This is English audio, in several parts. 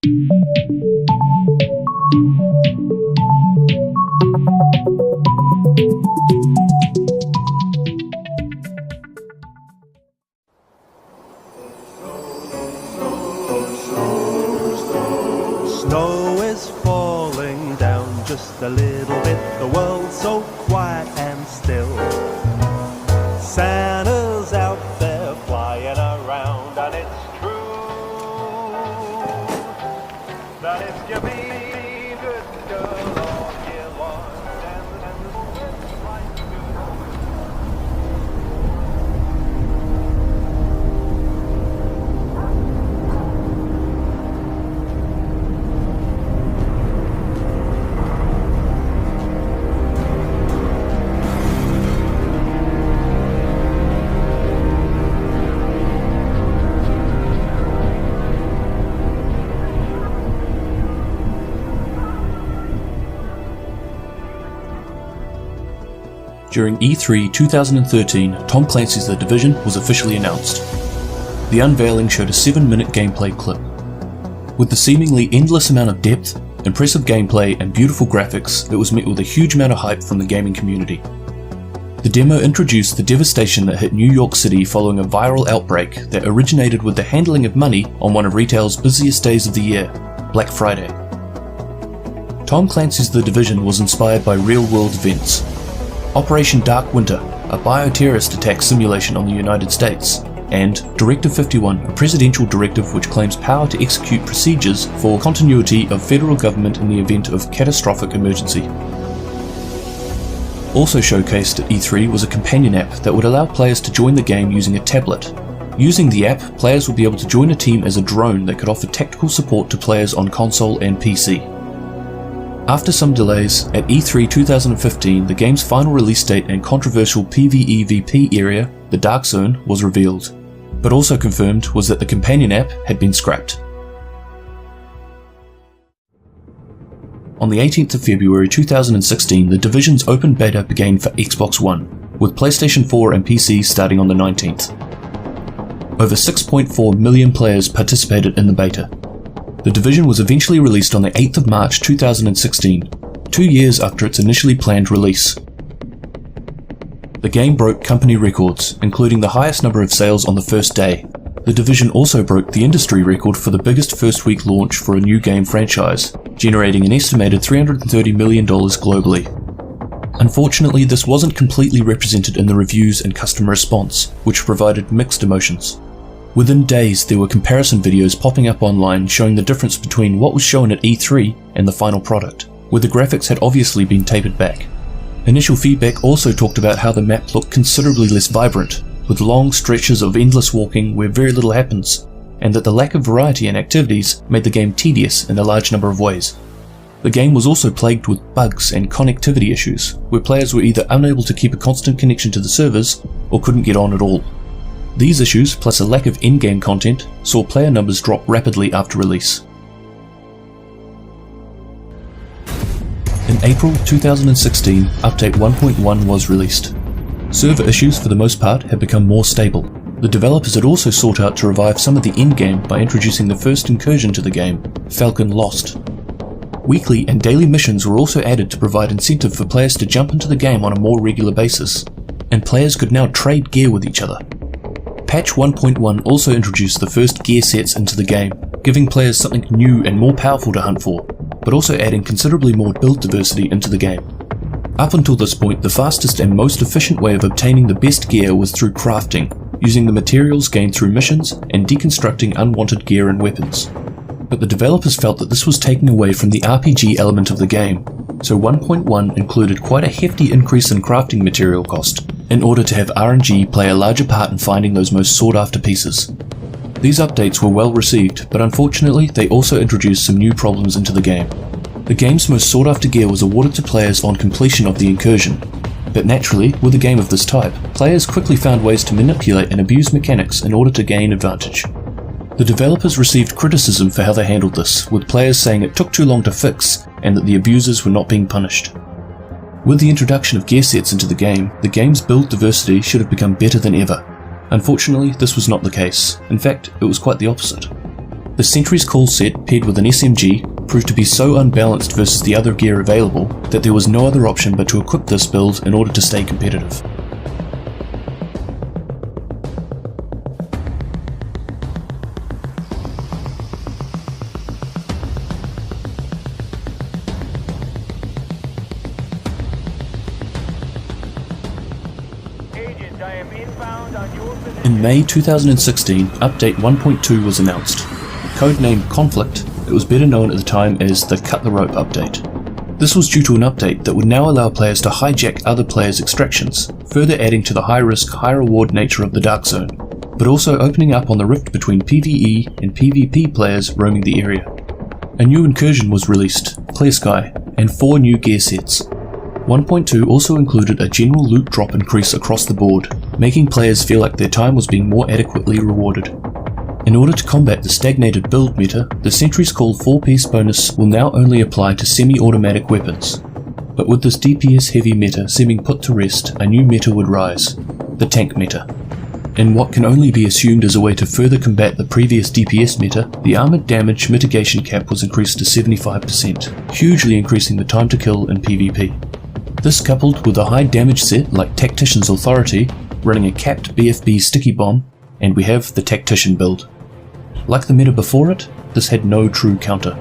Snow is falling down just a little bit. The world's so quiet and still. Santa's out there flying around, and it's true that if you be a good girl all year long, and it's like During E3 2013, Tom Clancy's The Division was officially announced. The unveiling showed a 7-minute gameplay clip. With the seemingly endless amount of depth, impressive gameplay and beautiful graphics, it was met with a huge amount of hype from the gaming community. The demo introduced the devastation that hit New York City following a viral outbreak that originated with the handling of money on one of retail's busiest days of the year, Black Friday. Tom Clancy's The Division was inspired by real-world events. Operation Dark Winter, a bioterrorist attack simulation on the United States, and Directive 51, a presidential directive which claims power to execute procedures for continuity of federal government in the event of catastrophic emergency. Also showcased at E3 was a companion app that would allow players to join the game using a tablet. Using the app, players would be able to join a team as a drone that could offer tactical support to players on console and PC. After some delays, at E3 2015 the game's final release date and controversial PvEVP area, the Dark Zone, was revealed, but also confirmed was that the companion app had been scrapped. On the 18th of February 2016, The Division's open beta began for Xbox One, with PlayStation 4 and PC starting on the 19th. Over 6.4 million players participated in the beta. The Division was eventually released on the 8th of March 2016, 2 years after its initially planned release. The game broke company records, including the highest number of sales on the first day. The Division also broke the industry record for the biggest first-week launch for a new game franchise, generating an estimated $330 million globally. Unfortunately, this wasn't completely represented in the reviews and customer response, which provided mixed emotions. Within days, there were comparison videos popping up online showing the difference between what was shown at E3 and the final product, where the graphics had obviously been tapered back. Initial feedback also talked about how the map looked considerably less vibrant, with long stretches of endless walking where very little happens, and that the lack of variety in activities made the game tedious in a large number of ways. The game was also plagued with bugs and connectivity issues, where players were either unable to keep a constant connection to the servers or couldn't get on at all. These issues, plus a lack of in-game content, saw player numbers drop rapidly after release. In April 2016, Update 1.1 was released. Server issues for the most part had become more stable. The developers had also sought out to revive some of the endgame by introducing the first incursion to the game, Falcon Lost. Weekly and daily missions were also added to provide incentive for players to jump into the game on a more regular basis, and players could now trade gear with each other. Patch 1.1 also introduced the first gear sets into the game, giving players something new and more powerful to hunt for, but also adding considerably more build diversity into the game. Up until this point, the fastest and most efficient way of obtaining the best gear was through crafting, using the materials gained through missions and deconstructing unwanted gear and weapons. But the developers felt that this was taking away from the RPG element of the game, so 1.1 included quite a hefty increase in crafting material cost, in order to have RNG play a larger part in finding those most sought-after pieces. These updates were well received, but unfortunately they also introduced some new problems into the game. The game's most sought-after gear was awarded to players on completion of the incursion, but naturally, with a game of this type, players quickly found ways to manipulate and abuse mechanics in order to gain advantage. The developers received criticism for how they handled this, with players saying it took too long to fix and that the abusers were not being punished. With the introduction of gear sets into the game's build diversity should have become better than ever. Unfortunately, this was not the case. In fact, it was quite the opposite. The Sentry's Call set paired with an SMG proved to be so unbalanced versus the other gear available that there was no other option but to equip this build in order to stay competitive. In May 2016, Update 1.2 was announced. Codenamed Conflict, it was better known at the time as the Cut the Rope update. This was due to an update that would now allow players to hijack other players' extractions, further adding to the high-risk, high-reward nature of the Dark Zone, but also opening up on the rift between PvE and PvP players roaming the area. A new incursion was released, Clear Sky, and 4 new gear sets. 1.2 also included a general loot drop increase across the board, making players feel like their time was being more adequately rewarded. In order to combat the stagnated build meta, the Sentry's Call 4-piece bonus will now only apply to semi-automatic weapons. But with this DPS heavy meta seeming put to rest, a new meta would rise, the tank meta. In what can only be assumed as a way to further combat the previous DPS meta, the armoured damage mitigation cap was increased to 75%, hugely increasing the time to kill in PvP. This coupled with a high damage set like Tactician's Authority, running a capped BFB sticky bomb, and we have the Tactician build. Like the meta before it, this had no true counter.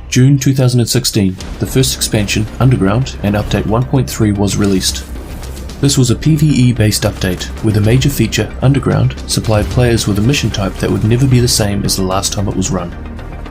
June 2016, the first expansion, Underground, and Update 1.3 was released. This was a PvE-based update, where the major feature, Underground, supplied players with a mission type that would never be the same as the last time it was run.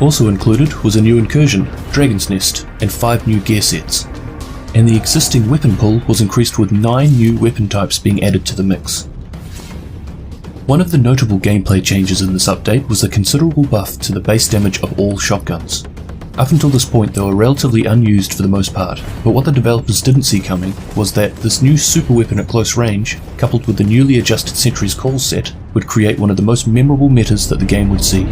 Also included was a new incursion, Dragon's Nest, and 5 new gear sets. And the existing weapon pool was increased with 9 new weapon types being added to the mix. One of the notable gameplay changes in this update was the considerable buff to the base damage of all shotguns. Up until this point they were relatively unused for the most part, but what the developers didn't see coming was that this new super weapon at close range, coupled with the newly adjusted Sentry's Call set, would create one of the most memorable metas that the game would see.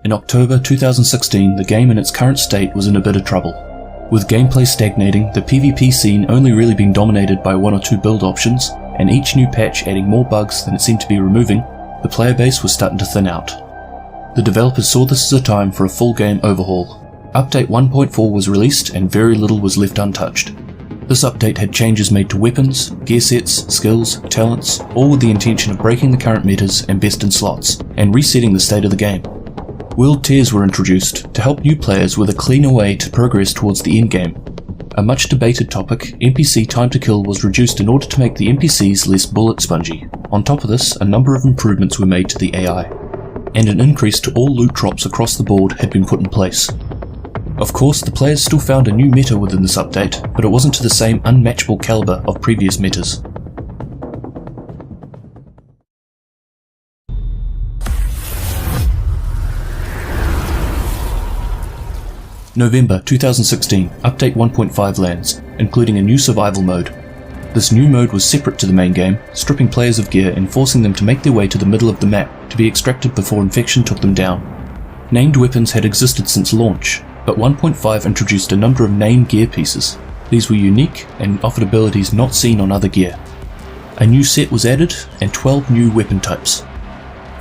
In October 2016, the game in its current state was in a bit of trouble. With gameplay stagnating, the PvP scene only really being dominated by 1 or 2 build options, and each new patch adding more bugs than it seemed to be removing, the player base was starting to thin out. The developers saw this as a time for a full game overhaul. Update 1.4 was released and very little was left untouched. This update had changes made to weapons, gear sets, skills, talents, all with the intention of breaking the current metas and best in slots, and resetting the state of the game. World Tiers were introduced to help new players with a cleaner way to progress towards the endgame. A much debated topic, NPC time to kill was reduced in order to make the NPCs less bullet spongy. On top of this, a number of improvements were made to the AI, and an increase to all loot drops across the board had been put in place. Of course, the players still found a new meta within this update, but it wasn't to the same unmatchable caliber of previous metas. November 2016, Update 1.5 lands, including a new survival mode. This new mode was separate to the main game, stripping players of gear and forcing them to make their way to the middle of the map to be extracted before infection took them down. Named weapons had existed since launch, but 1.5 introduced a number of named gear pieces. These were unique and offered abilities not seen on other gear. A new set was added and 12 new weapon types.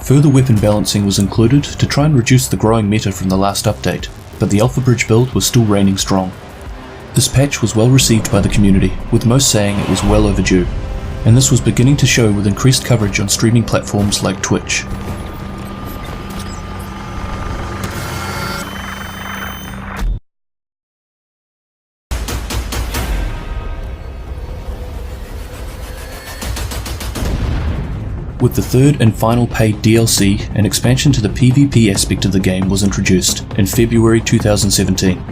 Further weapon balancing was included to try and reduce the growing meta from the last update, but the Alpha Bridge build was still reigning strong. This patch was well received by the community, with most saying it was well overdue, and this was beginning to show with increased coverage on streaming platforms like Twitch. With the third and final paid DLC, an expansion to the PvP aspect of the game was introduced in February 2017.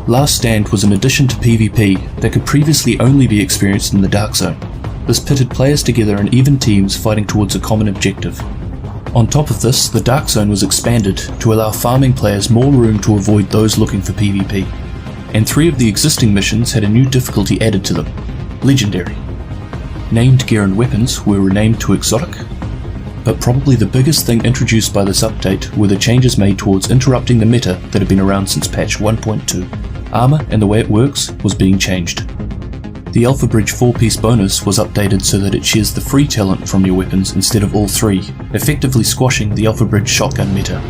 Last Stand was an addition to PvP that could previously only be experienced in the Dark Zone. This pitted players together in even teams fighting towards a common objective. On top of this, the Dark Zone was expanded to allow farming players more room to avoid those looking for PvP. And 3 of the existing missions had a new difficulty added to them: Legendary. Named gear and weapons were renamed to Exotic. But probably the biggest thing introduced by this update were the changes made towards interrupting the meta that had been around since patch 1.2. Armor and the way it works was being changed. The Alpha Bridge 4-piece bonus was updated so that it shares the free talent from your weapons instead of all 3, effectively squashing the Alpha Bridge shotgun meta.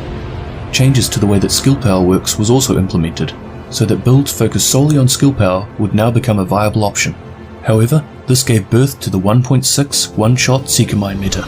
Changes to the way that skill power works was also implemented, so that builds focused solely on skill power would now become a viable option. However, this gave birth to the 1.6 one-shot Seeker Mine meta.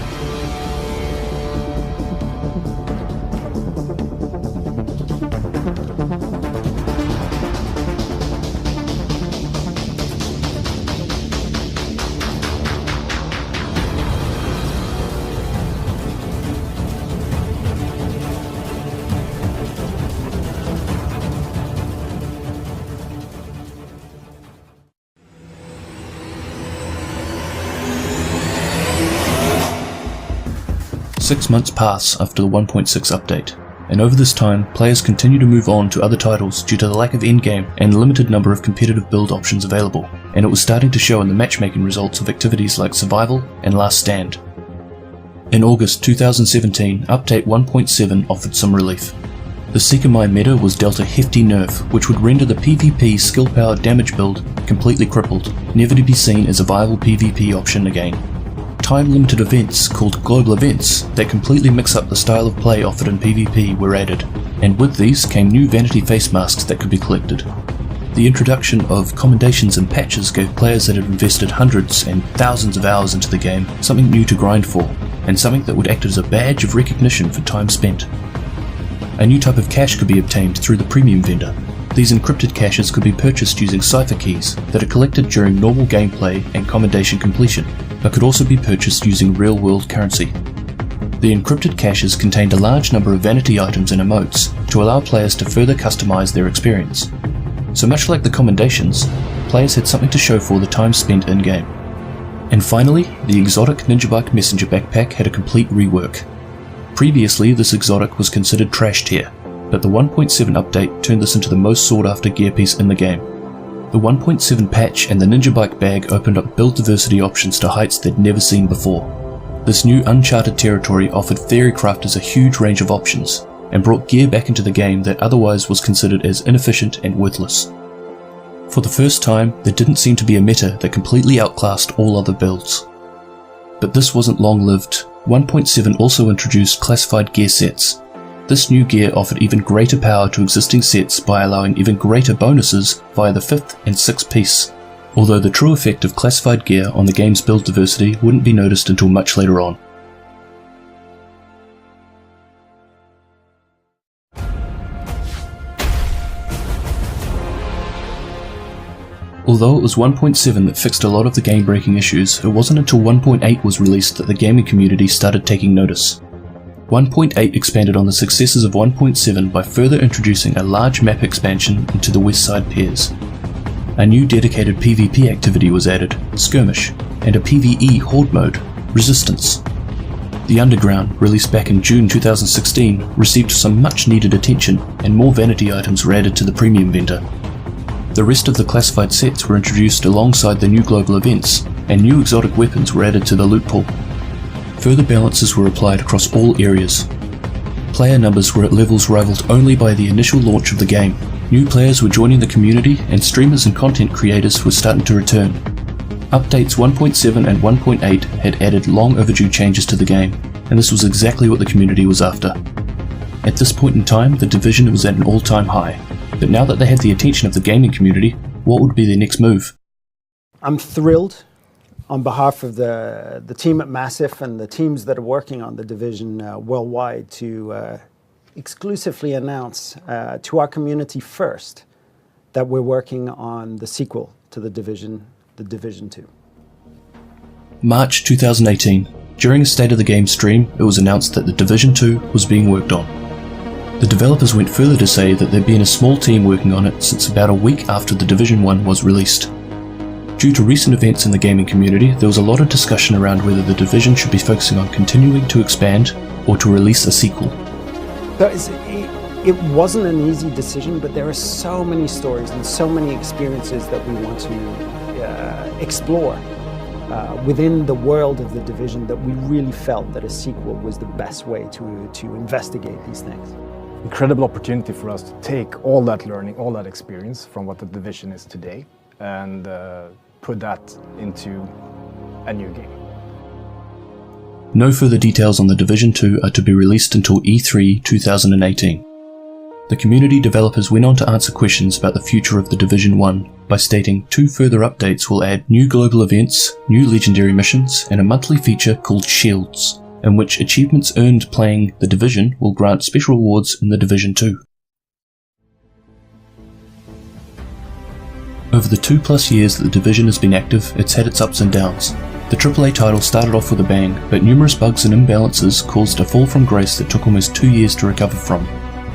Six months pass after the 1.6 update, and over this time, players continue to move on to other titles due to the lack of endgame and the limited number of competitive build options available, and it was starting to show in the matchmaking results of activities like Survival and Last Stand. In August 2017, Update 1.7 offered some relief. The Seeker Mine meta was dealt a hefty nerf, which would render the PvP skill power damage build completely crippled, never to be seen as a viable PvP option again. Time-limited events called global events that completely mix up the style of play offered in PvP were added, and with these came new vanity face masks that could be collected. The introduction of commendations and patches gave players that had invested hundreds and thousands of hours into the game something new to grind for, and something that would act as a badge of recognition for time spent. A new type of cash could be obtained through the premium vendor. These encrypted caches could be purchased using cipher keys that are collected during normal gameplay and commendation completion, but could also be purchased using real-world currency. The encrypted caches contained a large number of vanity items and emotes to allow players to further customize their experience. So much like the commendations, players had something to show for the time spent in-game. And finally, the exotic Ninja Bike Messenger backpack had a complete rework. Previously, this exotic was considered trash tier, but the 1.7 update turned this into the most sought-after gear piece in the game. The 1.7 patch and the Ninja Bike bag opened up build diversity options to heights they'd never seen before. This new uncharted territory offered theory crafters a huge range of options, and brought gear back into the game that otherwise was considered as inefficient and worthless. For the first time, there didn't seem to be a meta that completely outclassed all other builds. But this wasn't long-lived. 1.7 also introduced classified gear sets. This new gear offered even greater power to existing sets by allowing even greater bonuses via the 5th and 6th piece, although the true effect of classified gear on the game's build diversity wouldn't be noticed until much later on. Although it was 1.7 that fixed a lot of the game-breaking issues, it wasn't until 1.8 was released that the gaming community started taking notice. 1.8 expanded on the successes of 1.7 by further introducing a large map expansion into the West Side Pairs. A new dedicated PvP activity was added, Skirmish, and a PvE horde mode, Resistance. The Underground, released back in June 2016, received some much needed attention, and more vanity items were added to the premium vendor. The rest of the classified sets were introduced alongside the new global events, and new exotic weapons were added to the loot pool. Further balances were applied across all areas. Player numbers were at levels rivaled only by the initial launch of the game. New players were joining the community, and streamers and content creators were starting to return. Updates 1.7 and 1.8 had added long overdue changes to the game, and this was exactly what the community was after. At this point in time, the Division was at an all-time high, but now that they had the attention of the gaming community, what would be their next move? I'm thrilled on behalf of the team at Massive and the teams that are working on the Division worldwide to exclusively announce to our community first that we're working on the sequel to the Division 2. March 2018. During a State of the Game stream, it was announced that the Division 2 was being worked on. The developers went further to say that there'd been a small team working on it since about a week after The Division 1 was released. Due to recent events in the gaming community, there was a lot of discussion around whether The Division should be focusing on continuing to expand or to release a sequel. It wasn't an easy decision, but there are so many stories and so many experiences that we want to explore within the world of The Division that we really felt that a sequel was the best way to investigate these things. Incredible opportunity for us to take all that learning, all that experience from what The Division is today and put that into a new game. No further details on The Division 2 are to be released until E3 2018. The community developers went on to answer questions about the future of The Division 1 by stating 2 further updates will add new global events, new legendary missions, and a monthly feature called Shields, in which achievements earned playing The Division will grant special rewards in The Division 2. Over the 2+ years that The Division has been active, it's had its ups and downs. The AAA title started off with a bang, but numerous bugs and imbalances caused a fall from grace that took almost 2 years to recover from.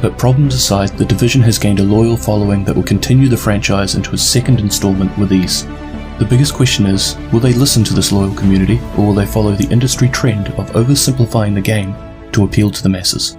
But problems aside, The Division has gained a loyal following that will continue the franchise into a second installment with ease. The biggest question is, will they listen to this loyal community, or will they follow the industry trend of oversimplifying the game to appeal to the masses?